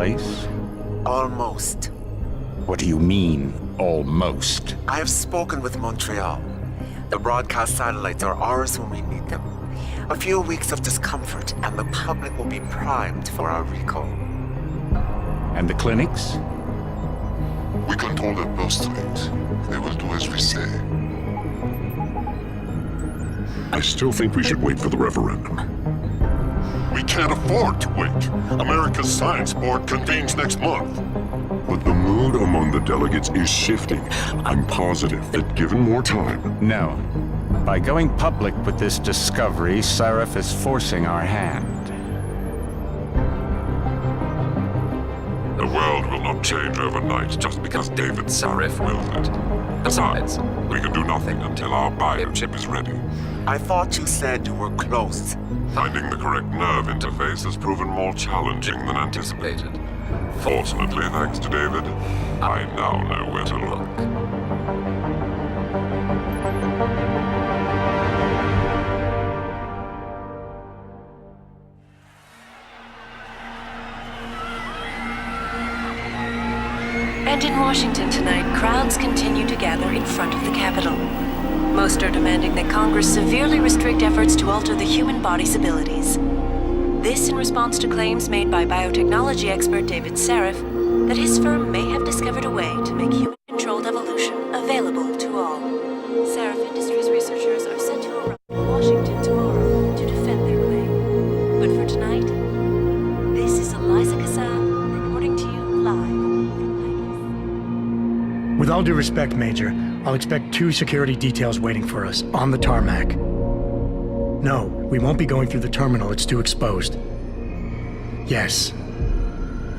place? Almost. What do you mean, almost? I have spoken with Montreal. The broadcast satellites are ours when we need them. A few weeks of discomfort, and the public will be primed for our recall. And the clinics? We control their birth rate. They will do as we say. I still think we should wait for the referendum. We can't afford to wait. America's Science Board convenes next month. But the mood among the delegates is shifting. I'm positive that given more time... No. By going public with this discovery, Sarif is forcing our hand. The world will not change overnight just because David Sarif wills it. Besides, we can do nothing until our biochip is ready. I thought you said you were close. Finding the correct nerve interface has proven more challenging than anticipated. Fortunately, thanks to David, I now know where to look. And in Washington tonight, crowds continue to gather in front of the Capitol. Most are demanding that Congress severely restrict efforts to alter the human body's abilities. This in response to claims made by biotechnology expert David Sarif that his firm may have discovered a way to make human-controlled evolution available to all. Sarif Industries researchers are set to arrive in Washington tomorrow to defend their claim. But for tonight, this is Eliza Kassan reporting to you live from Vegas. With all due respect, Major, I'll expect 2 security details waiting for us on the tarmac. No, we won't be going through the terminal. It's too exposed. Yes.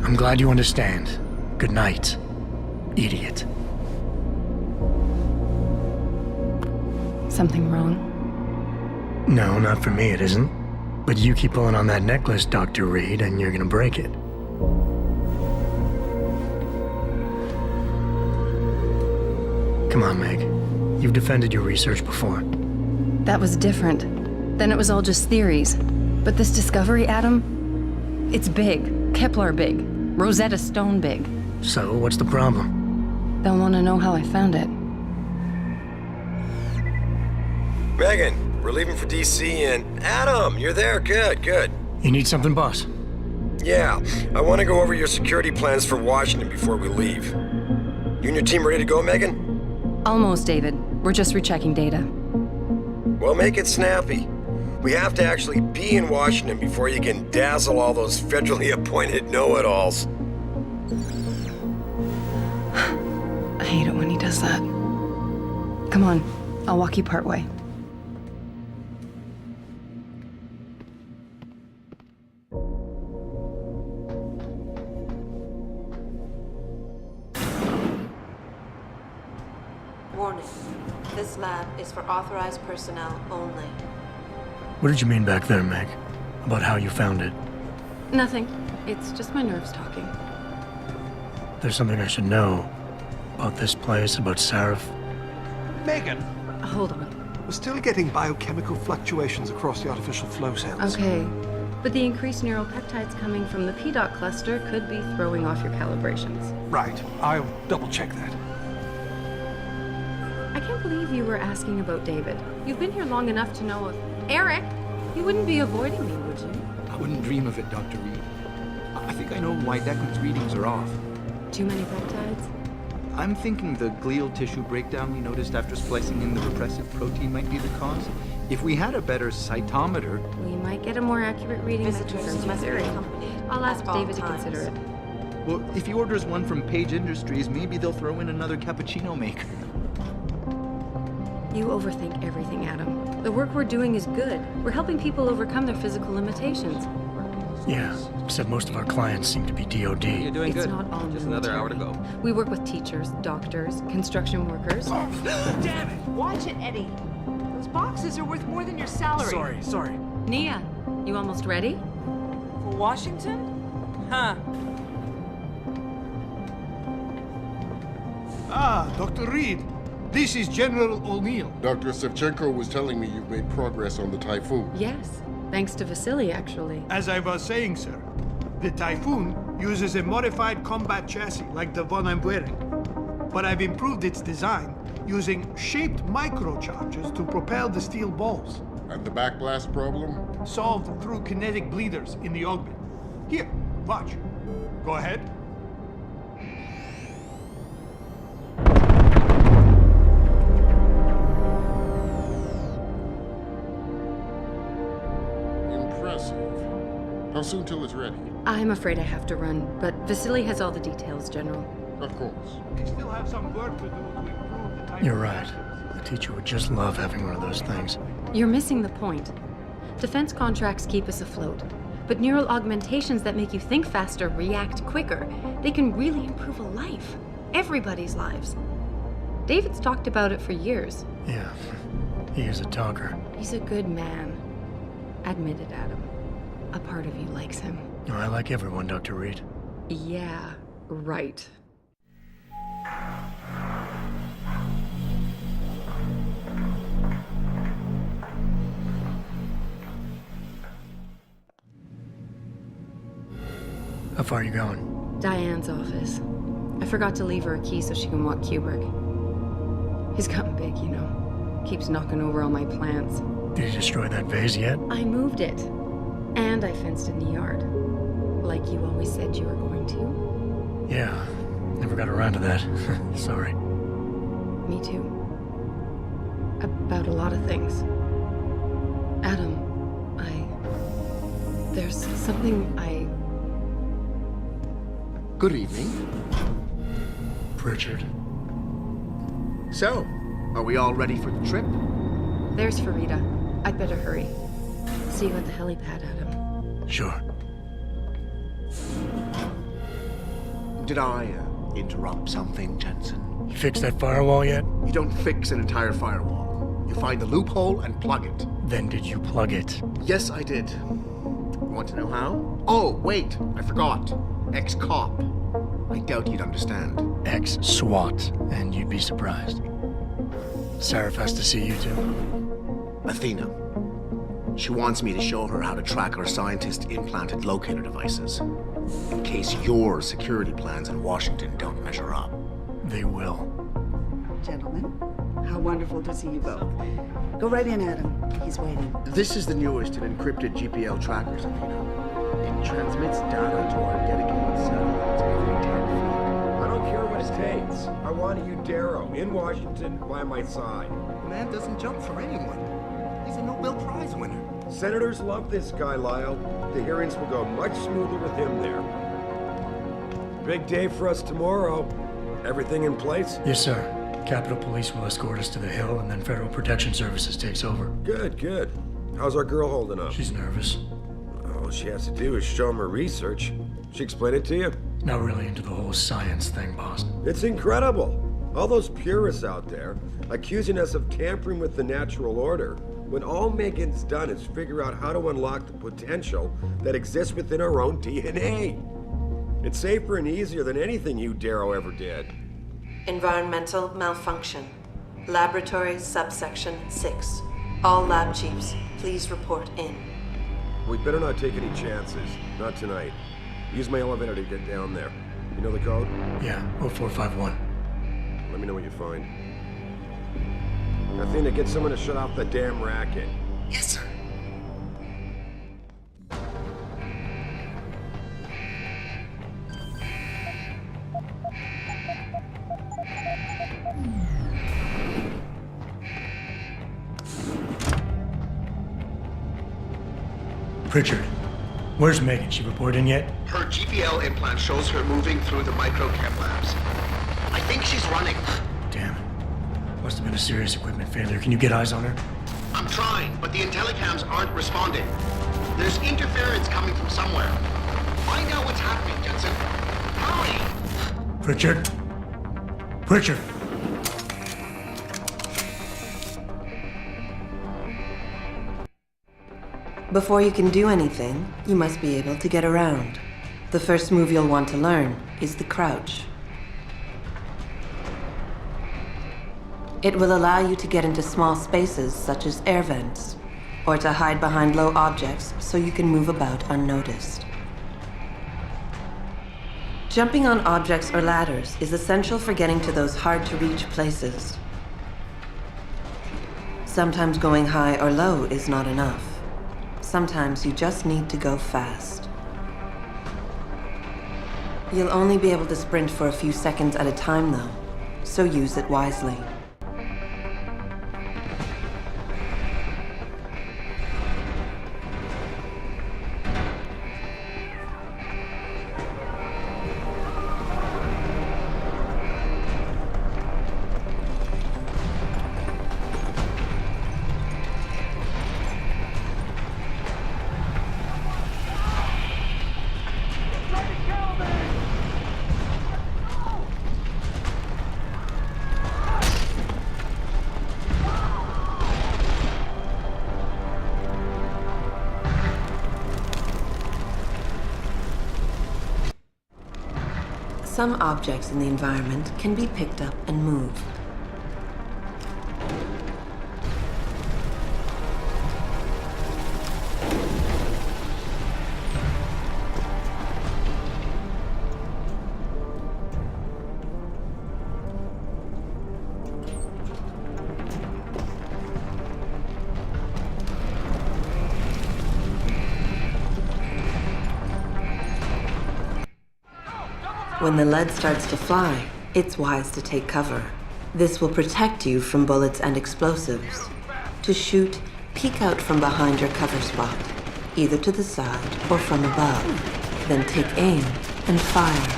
I'm glad you understand. Good night, idiot. Something wrong? No, not for me it isn't. But you keep pulling on that necklace, Dr. Reed, and you're gonna break it. Come on, Meg. You've defended your research before. That was different. Then it was all just theories. But this discovery, Adam, it's big. Kepler big. Rosetta Stone big. So, what's the problem? They'll want to know how I found it. Megan, we're leaving for DC and... Adam, you're there. Good, good. You need something, boss? Yeah, I want to go over your security plans for Washington before we leave. You and your team ready to go, Megan? Almost, David. We're just rechecking data. Well, make it snappy. We have to actually be in Washington before you can dazzle all those federally appointed know-it-alls. I hate it when he does that. Come on, I'll walk you part way. Warning. This lab is for authorized personnel only. What did you mean back there, Meg? About how you found it? Nothing. It's just my nerves talking. There's something I should know. About this place, about Sarif. Megan! Hold on. We're still getting biochemical fluctuations across the artificial flow cells. Okay. But the increased neural peptides coming from the PDOT cluster could be throwing off your calibrations. Right. I'll double-check that. I can't believe you were asking about David. You've been here long enough to know if... Eric! You wouldn't be avoiding me, would you? I wouldn't dream of it, Dr. Reed. I think I know why Declan's readings are off. Too many peptides? I'm thinking the glial tissue breakdown we noticed after splicing in the repressive protein might be the cause. If we had a better cytometer... We might get a more accurate reading that confirms your theory. I'll ask David to consider it. Well, if he orders one from Page Industries, maybe they'll throw in another cappuccino maker. You overthink everything, Adam. The work we're doing is good. We're helping people overcome their physical limitations. Yeah, except most of our clients seem to be DOD. You're doing It's good. not all Just another hour to go. We work with teachers, doctors, construction workers. Damn it! Watch it, Eddie. Those boxes are worth more than your salary. Sorry. Nia, you almost ready? For Washington? Huh. Ah, Dr. Reed. This is General O'Neill. Dr. Sevchenko was telling me you've made progress on the Typhoon. Yes, thanks to Vasily, actually. As I was saying, sir, the Typhoon Uses a modified combat chassis like the one I'm wearing. But I've improved its design using shaped microcharges to propel the steel balls. And the backblast problem? Solved through kinetic bleeders in the augment. Here, watch. Go ahead. Impressive. How soon till it's ready? I'm afraid I have to run, but Vasily has all the details, General. Of course. They still have some work to do to improve the type You're of right. weapons. The teacher would just love having one of those things. You're missing the point. Defense contracts keep us afloat, but neural augmentations that make you think faster, react quicker, they can really improve a life. Everybody's lives. David's talked about it for years. Yeah, he is a talker. He's a good man. Admit it, Adam. A part of you likes him. Oh, I like everyone, Dr. Reed. Yeah, right. How far are you going? Diane's office. I forgot to leave her a key so she can walk Kubrick. He's gotten big, you know. Keeps knocking over all my plants. Did you destroy that vase yet? I moved it. And I fenced in the yard. Like you always said you were going to. Yeah, never got around to that. Sorry. Me too. About a lot of things. Adam, there's something Good evening. Pritchard. So, are we all ready for the trip? There's Farida. I'd better hurry. See you at the helipad, Adam. Sure. Did I interrupt something, Jensen? You fixed that firewall yet? You don't fix an entire firewall. You find the loophole and plug it. Then did you plug it? Yes, I did. You want to know how? Oh, wait, I forgot. Ex-cop. I doubt you'd understand. Ex-SWAT, and you'd be surprised. Sarif has to see you too. Athena. She wants me to show her how to track our scientist-implanted locator devices. In case your security plans in Washington don't measure up. They will. Gentlemen, how wonderful to see you both. Go right in, Adam. He's waiting. This is the newest in encrypted GPL trackers, Athena. It transmits data to our dedicated satellites every 10 feet. I don't care what it takes. I want you, Darrow, in Washington, by my side. The man doesn't jump for anyone. He's a Nobel Prize winner. Senators love this guy, Lyle. The hearings will go much smoother with him there. Big day for us tomorrow. Everything in place? Yes, sir. Capitol Police will escort us to the Hill, and then Federal Protection Services takes over. Good, good. How's our girl holding up? She's nervous. All she has to do is show him her research. She explain it to you? Not really into the whole science thing, boss. It's incredible. All those purists out there accusing us of tampering with the natural order, when all Megan's done is figure out how to unlock the potential that exists within our own DNA. It's safer and easier than anything you, Darrow, ever did. Environmental malfunction. Laboratory subsection 6. All lab chiefs, please report in. We better not take any chances. Not tonight. Use my elevator to get down there. You know the code? Yeah, 0451. Let me know what you find. Athena, get someone to shut off the damn racket. Yes, sir. Pritchard, where's Megan? She report in yet? Her GPL implant shows her moving through the microchem labs. I think she's running. Damn. Must have been a serious equipment failure. Can you get eyes on her? I'm trying, but the intellicams aren't responding. There's interference coming from somewhere. Find out what's happening, Jensen. Hurry! Pritchard? Pritchard! Before you can do anything, you must be able to get around. The first move you'll want to learn is the crouch. It will allow you to get into small spaces such as air vents, or to hide behind low objects so you can move about unnoticed. Jumping on objects or ladders is essential for getting to those hard-to-reach places. Sometimes going high or low is not enough. Sometimes you just need to go fast. You'll only be able to sprint for a few seconds at a time, though, so use it wisely. Some objects in the environment can be picked up and moved. When the lead starts to fly, it's wise to take cover. This will protect you from bullets and explosives. To shoot, peek out from behind your cover spot, either to the side or from above. Then take aim and fire.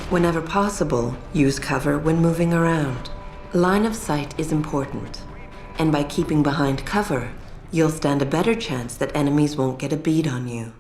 Whenever possible, use cover when moving around. Line of sight is important, and by keeping behind cover, you'll stand a better chance that enemies won't get a bead on you.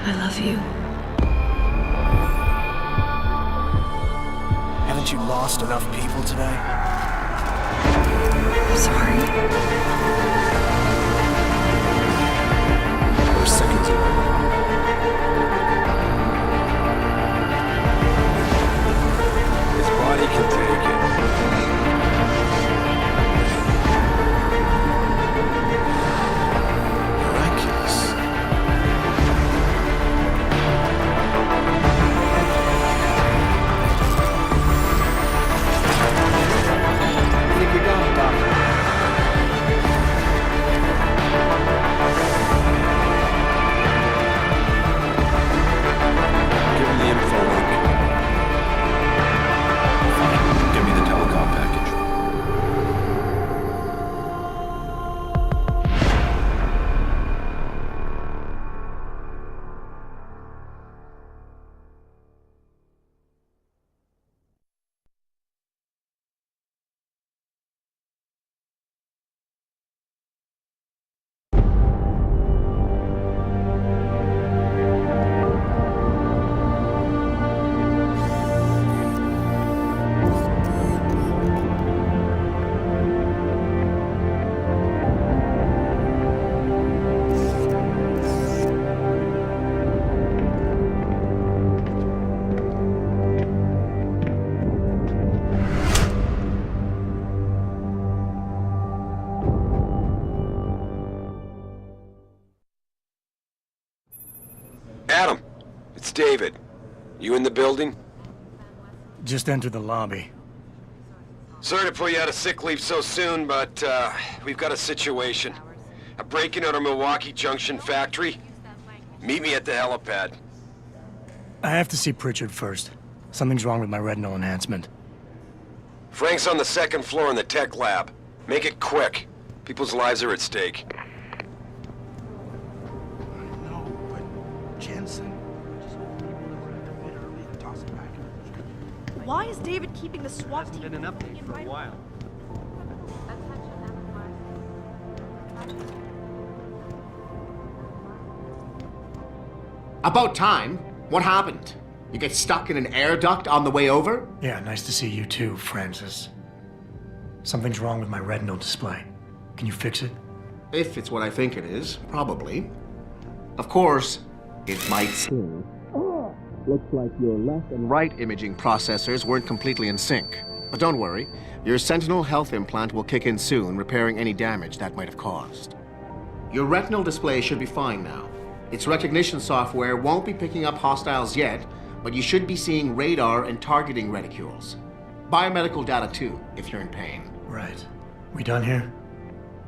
I love you. Haven't you lost enough people today? I'm sorry. We're seconds away. His body can take it. Miraculous. I think we got it, Doctor. Give him the info link. Fine. Give me the telecom package. Adam, it's David. You in the building? Just entered the lobby. Sorry to pull you out of sick leave so soon, but we've got a situation. A break-in at our Milwaukee Junction factory. Meet me at the helipad. I have to see Pritchard first. Something's wrong with my retinal enhancement. Frank's on the second floor in the tech lab. Make it quick. People's lives are at stake. No, but Jensen. Why is David keeping the SWAT team? Been an update for a while. About time. What happened? You get stuck in an air duct on the way over? Yeah, nice to see you too, Francis. Something's wrong with my retinal display. Can you fix it? If it's what I think it is, probably. Of course, it might seem. Looks like your left and right imaging processors weren't completely in sync. But don't worry, your Sentinel health implant will kick in soon, repairing any damage that might have caused. Your retinal display should be fine now. Its recognition software won't be picking up hostiles yet, but you should be seeing radar and targeting reticules. Biomedical data too, if you're in pain. Right. We done here?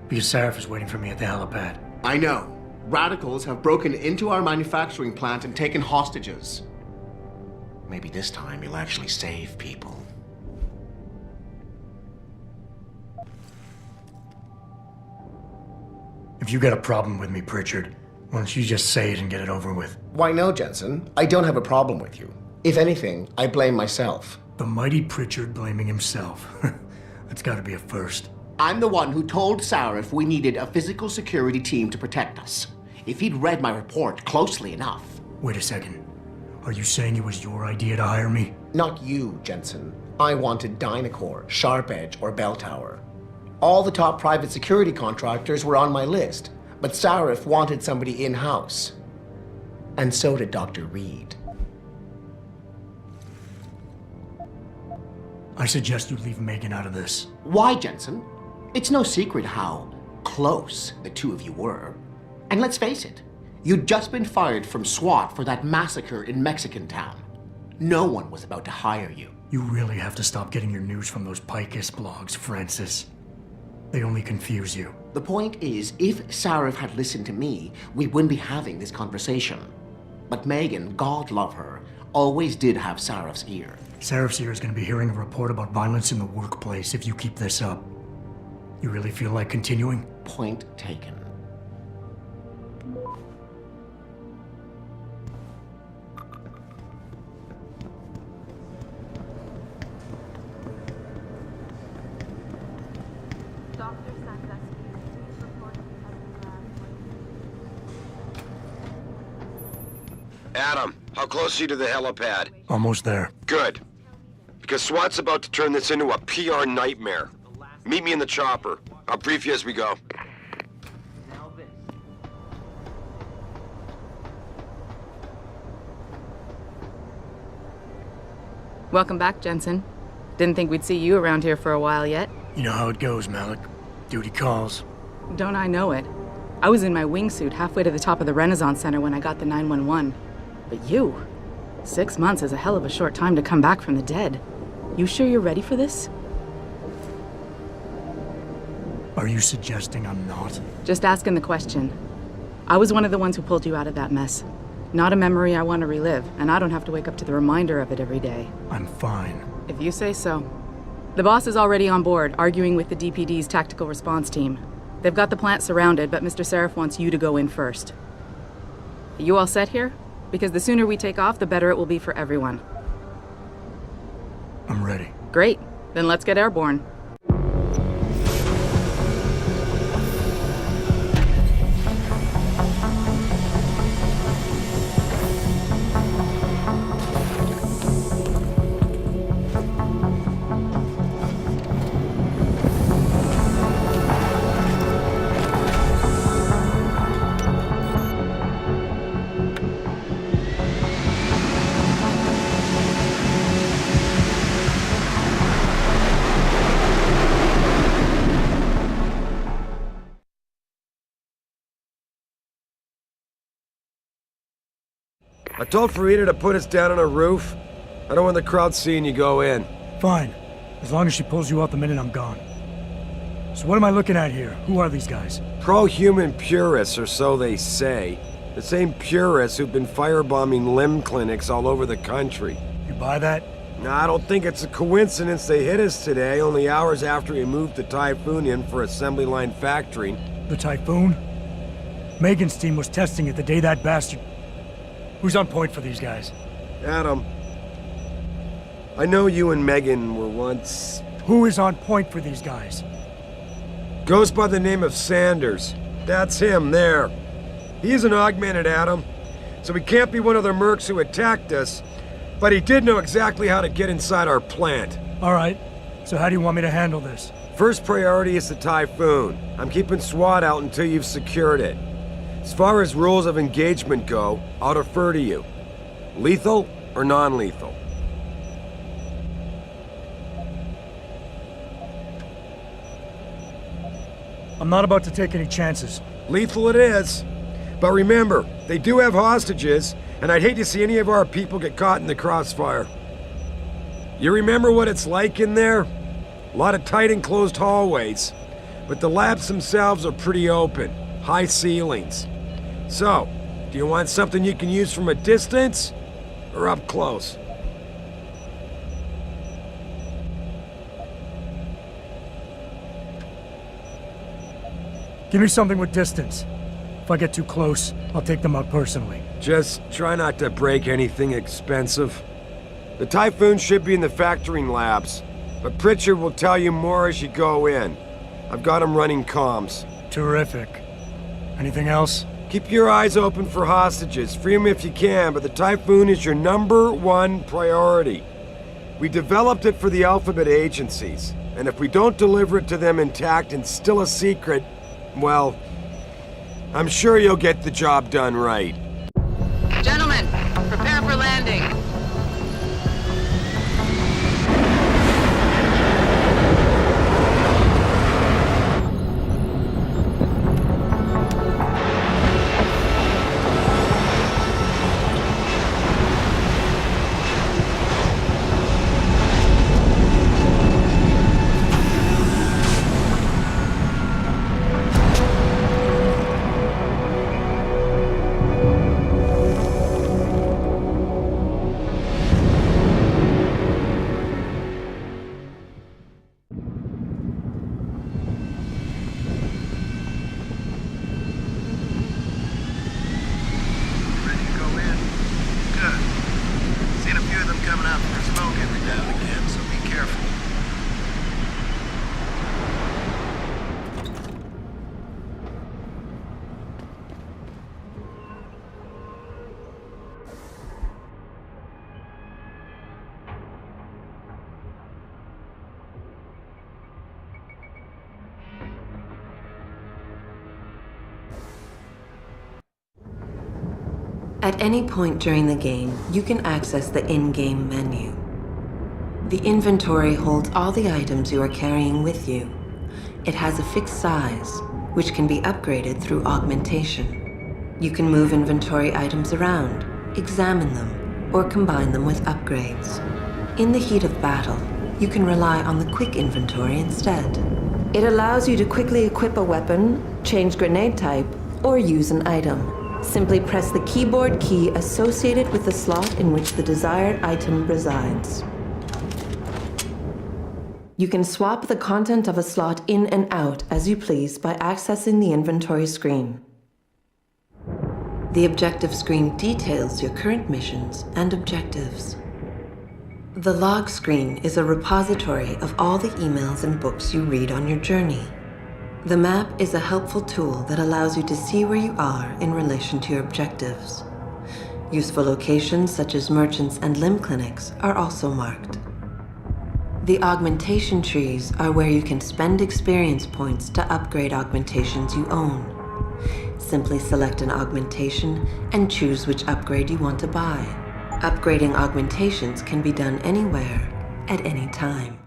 Because Sarif is waiting for me at the helipad. I know. Radicals have broken into our manufacturing plant and taken hostages. Maybe this time you'll actually save people. If you got a problem with me, Pritchard, why don't you just say it and get it over with? Why no, Jensen. I don't have a problem with you. If anything, I blame myself. The mighty Pritchard blaming himself. That's gotta be a first. I'm the one who told Sarif we needed a physical security team to protect us. If he'd read my report closely enough. Wait a second. Are you saying it was your idea to hire me? Not you, Jensen. I wanted Dynacore, Sharp Edge, or Bell Tower. All the top private security contractors were on my list, but Sarif wanted somebody in-house. And so did Dr. Reed. I suggest you leave Megan out of this. Why, Jensen? It's no secret how close the two of you were. And let's face it, you'd just been fired from SWAT for that massacre in Mexican Town. No one was about to hire you. You really have to stop getting your news from those Picus blogs, Francis. They only confuse you. The point is, if Sarif had listened to me, we wouldn't be having this conversation. But Megan, God love her, always did have Sarif's ear. Sarif's ear is going to be hearing a report about violence in the workplace if you keep this up. You really feel like continuing? Point taken. Adam, how close are you to the helipad? Almost there. Good. Because SWAT's about to turn this into a PR nightmare. Meet me in the chopper. I'll brief you as we go. Welcome back, Jensen. Didn't think we'd see you around here for a while yet. You know how it goes, Malik. Duty calls. Don't I know it? I was in my wingsuit halfway to the top of the Renaissance Center when I got the 911. But you? 6 months is a hell of a short time to come back from the dead. You sure you're ready for this? Are you suggesting I'm not? Just asking the question. I was one of the ones who pulled you out of that mess. Not a memory I want to relive, and I don't have to wake up to the reminder of it every day. I'm fine. If you say so. The boss is already on board, arguing with the DPD's tactical response team. They've got the plant surrounded, but Mr. Sarif wants you to go in first. Are you all set here? Because the sooner we take off, the better it will be for everyone. I'm ready. Great. Then let's get airborne. I told Farida to put us down on a roof. I don't want the crowd seeing you go in. Fine. As long as she pulls you out the minute I'm gone. So what am I looking at here? Who are these guys? Pro-human purists, or so they say. The same purists who've been firebombing limb clinics all over the country. You buy that? No, I don't think it's a coincidence they hit us today, only hours after we moved the Typhoon in for assembly line factory. The Typhoon? Megan's team was testing it the day that bastard... Who's on point for these guys? Adam. I know you and Megan were once... Who is on point for these guys? Goes by the name of Sanders. That's him, there. He's an augmented Adam, so he can't be one of the mercs who attacked us, but he did know exactly how to get inside our plant. All right. So how do you want me to handle this? First priority is the Typhoon. I'm keeping SWAT out until you've secured it. As far as rules of engagement go, I'll defer to you. Lethal or non-lethal? I'm not about to take any chances. Lethal it is. But remember, they do have hostages, and I'd hate to see any of our people get caught in the crossfire. You remember what it's like in there? A lot of tight enclosed hallways, but the labs themselves are pretty open. High ceilings. So, do you want something you can use from a distance, or up close? Give me something with distance. If I get too close, I'll take them out personally. Just try not to break anything expensive. The Typhoon should be in the factoring labs, but Pritchard will tell you more as you go in. I've got him running comms. Terrific. Anything else? Keep your eyes open for hostages. Free them if you can, but the Typhoon is your #1 priority. We developed it for the Alphabet agencies, and if we don't deliver it to them intact and still a secret, well, I'm sure you'll get the job done right. Gentlemen, prepare for landing. At any point during the game, you can access the in-game menu. The inventory holds all the items you are carrying with you. It has a fixed size, which can be upgraded through augmentation. You can move inventory items around, examine them, or combine them with upgrades. In the heat of battle, you can rely on the quick inventory instead. It allows you to quickly equip a weapon, change grenade type, or use an item. Simply press the keyboard key associated with the slot in which the desired item resides. You can swap the content of a slot in and out as you please by accessing the inventory screen. The objective screen details your current missions and objectives. The log screen is a repository of all the emails and books you read on your journey. The map is a helpful tool that allows you to see where you are in relation to your objectives. Useful locations such as merchants and limb clinics are also marked. The augmentation trees are where you can spend experience points to upgrade augmentations you own. Simply select an augmentation and choose which upgrade you want to buy. Upgrading augmentations can be done anywhere, at any time.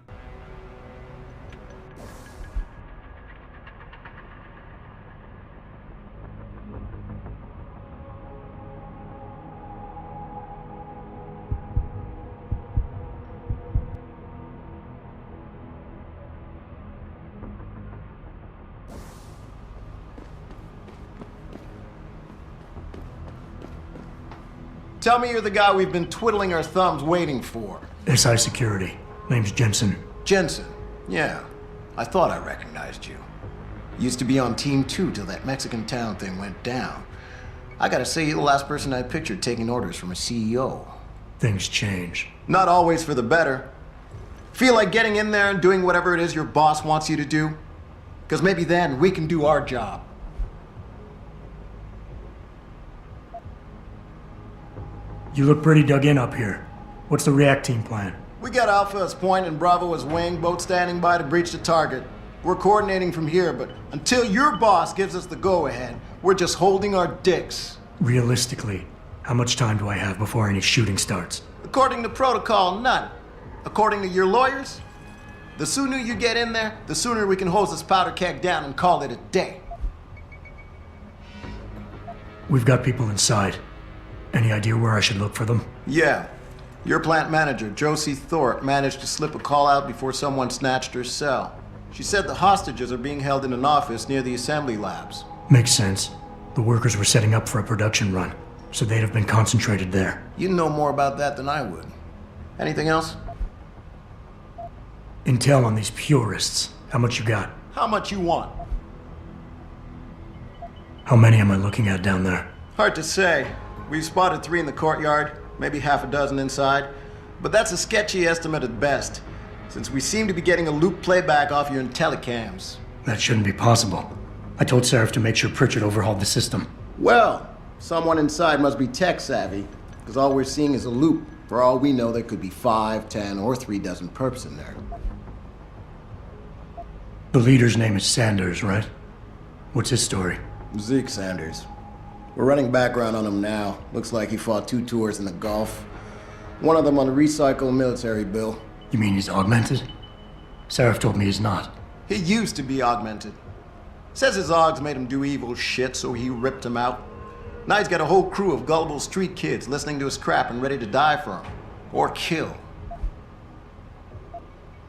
Tell me you're the guy we've been twiddling our thumbs waiting for. SI Security. Name's Jensen. Jensen. Yeah. I thought I recognized you. Used to be on Team 2 till that Mexican town thing went down. I gotta say, you're the last person I pictured taking orders from a CEO. Things change. Not always for the better. Feel like getting in there and doing whatever it is your boss wants you to do? Because maybe then we can do our job. You look pretty dug in up here. What's the react team plan? We got Alpha as point and Bravo as wing, both standing by to breach the target. We're coordinating from here, but until your boss gives us the go-ahead, we're just holding our dicks. Realistically, how much time do I have before any shooting starts? According to protocol, none. According to your lawyers, the sooner you get in there, the sooner we can hose this powder keg down and call it a day. We've got people inside. Any idea where I should look for them? Yeah. Your plant manager, Josie Thorpe, managed to slip a call out before someone snatched her cell. She said the hostages are being held in an office near the assembly labs. Makes sense. The workers were setting up for a production run, so they'd have been concentrated there. You know more about that than I would. Anything else? Intel on these purists. How much you got? How much you want? How many am I looking at down there? Hard to say. We've spotted 3 in the courtyard, maybe half a dozen inside. But that's a sketchy estimate at best, since we seem to be getting a loop playback off your telecams. That shouldn't be possible. I told Seraph to make sure Pritchard overhauled the system. Well, someone inside must be tech savvy, because all we're seeing is a loop. For all we know, there could be 5, 10, or 3 dozen perps in there. The leader's name is Sanders, right? What's his story? Zeke Sanders. We're running background on him now. Looks like he fought 2 tours in the Gulf. One of them on a recycled military bill. You mean he's augmented? Seraph told me he's not. He used to be augmented. Says his augs made him do evil shit, so he ripped him out. Now he's got a whole crew of gullible street kids listening to his crap and ready to die for him. Or kill.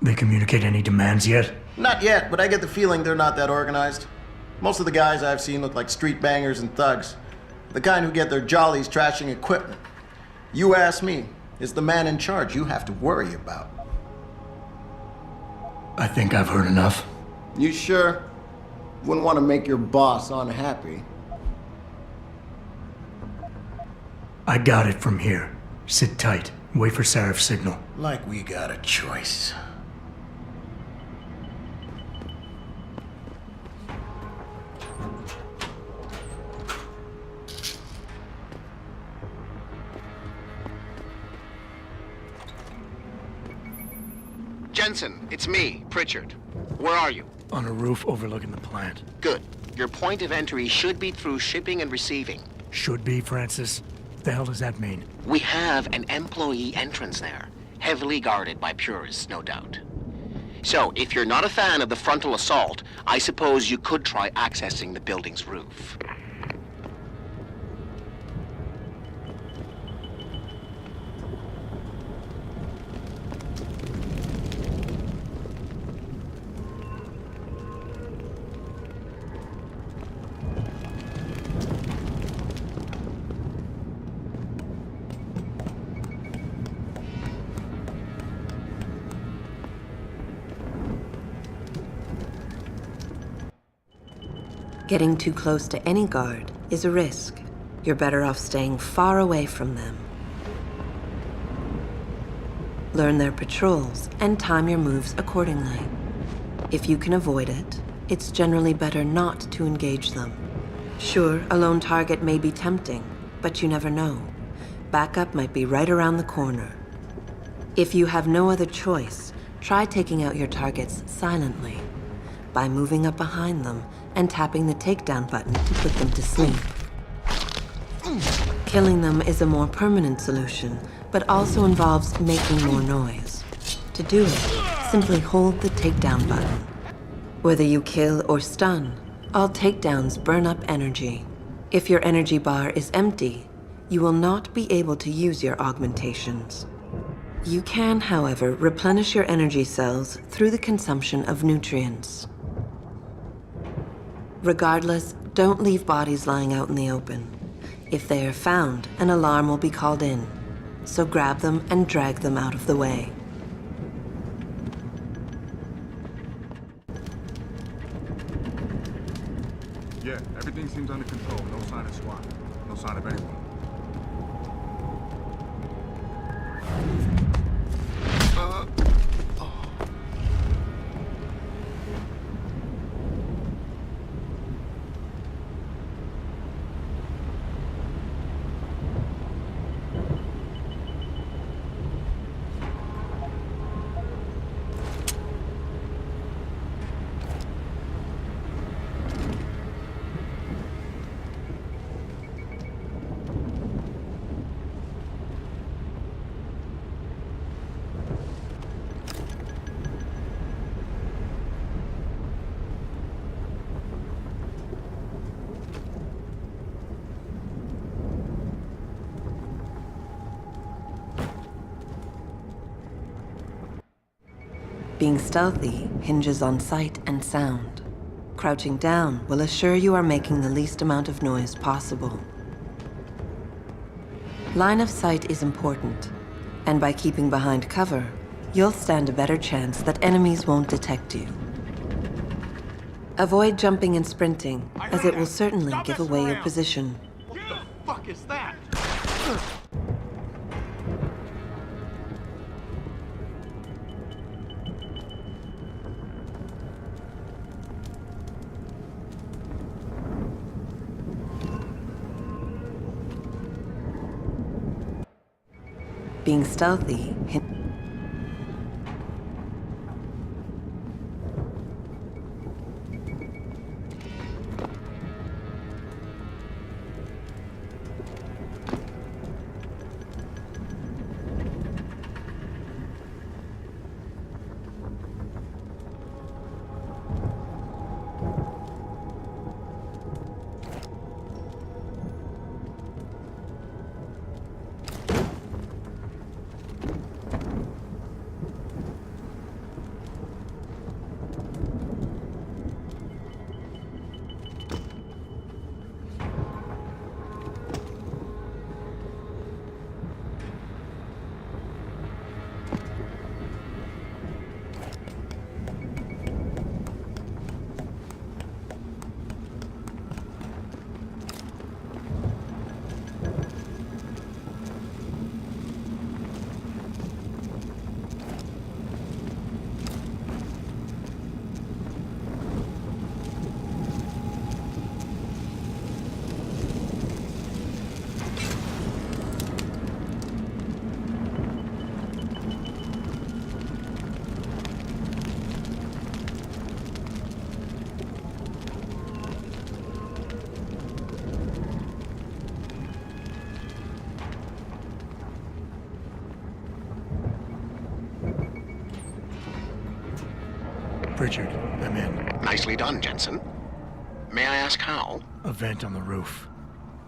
They communicate any demands yet? Not yet, but I get the feeling they're not that organized. Most of the guys I've seen look like street bangers and thugs. The kind who get their jollies trashing equipment. You ask me, it's the man in charge you have to worry about. I think I've heard enough. You sure? Wouldn't want to make your boss unhappy. I got it from here. Sit tight. Wait for Seraph's signal. Like we got a choice. Jensen, it's me, Pritchard. Where are you? On a roof overlooking the plant. Good. Your point of entry should be through shipping and receiving. Should be, Francis. The hell does that mean? We have an employee entrance there, heavily guarded by purists, no doubt. So, if you're not a fan of the frontal assault, I suppose you could try accessing the building's roof. Getting too close to any guard is a risk. You're better off staying far away from them. Learn their patrols and time your moves accordingly. If you can avoid it, it's generally better not to engage them. Sure, a lone target may be tempting, but you never know. Backup might be right around the corner. If you have no other choice, try taking out your targets silently by moving up behind them and tapping the takedown button to put them to sleep. Killing them is a more permanent solution, but also involves making more noise. To do it, simply hold the takedown button. Whether you kill or stun, all takedowns burn up energy. If your energy bar is empty, you will not be able to use your augmentations. You can, however, replenish your energy cells through the consumption of nutrients. Regardless, don't leave bodies lying out in the open. If they are found, an alarm will be called in, so grab them and drag them out of the way. Yeah, everything seems under control. No sign of SWAT. No sign of anyone. Being stealthy hinges on sight and sound. Crouching down will assure you are making the least amount of noise possible. Line of sight is important, and by keeping behind cover, you'll stand a better chance that enemies won't detect you. Avoid jumping and sprinting, as it will certainly give away your position. What the fuck is that? Being stealthy Pritchard, I'm in. Nicely done, Jensen. May I ask how? A vent on the roof.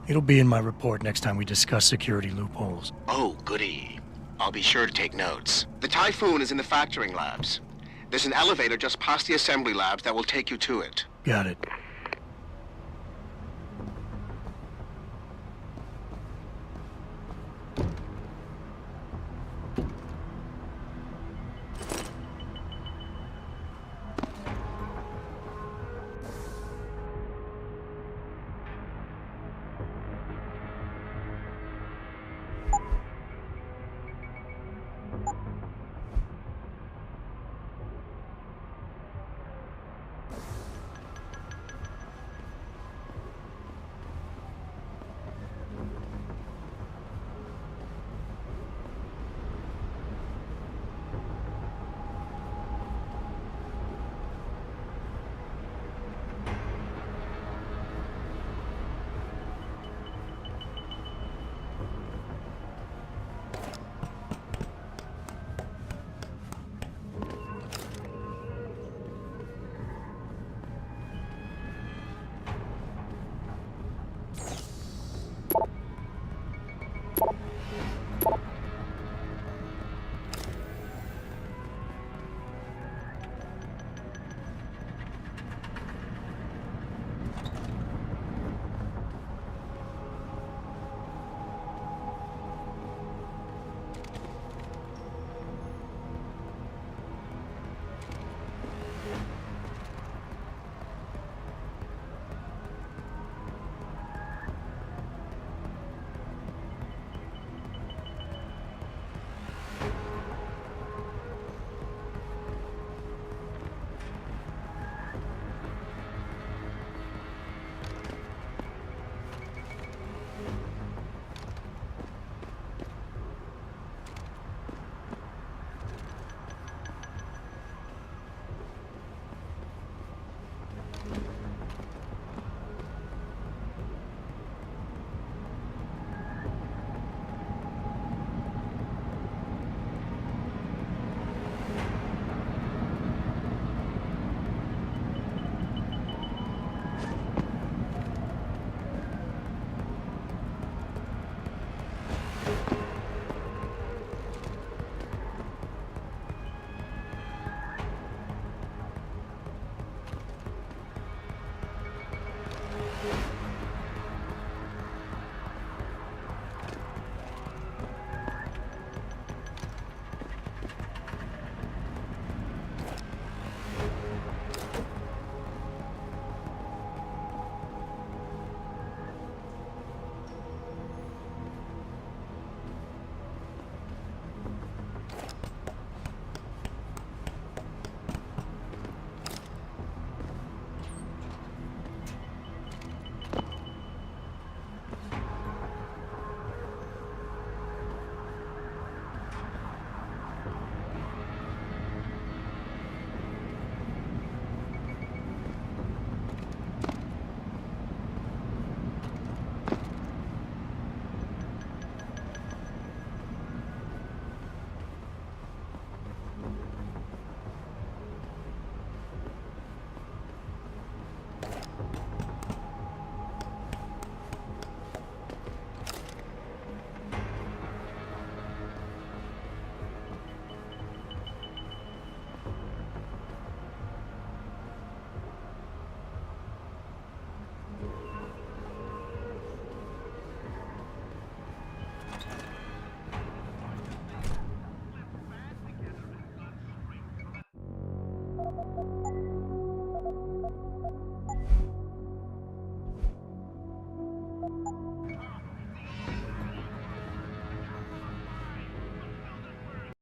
It'll be in my report next time we discuss security loopholes. Oh, goody. I'll be sure to take notes. The Typhoon is in the factoring labs. There's an elevator just past the assembly labs that will take you to it. Got it.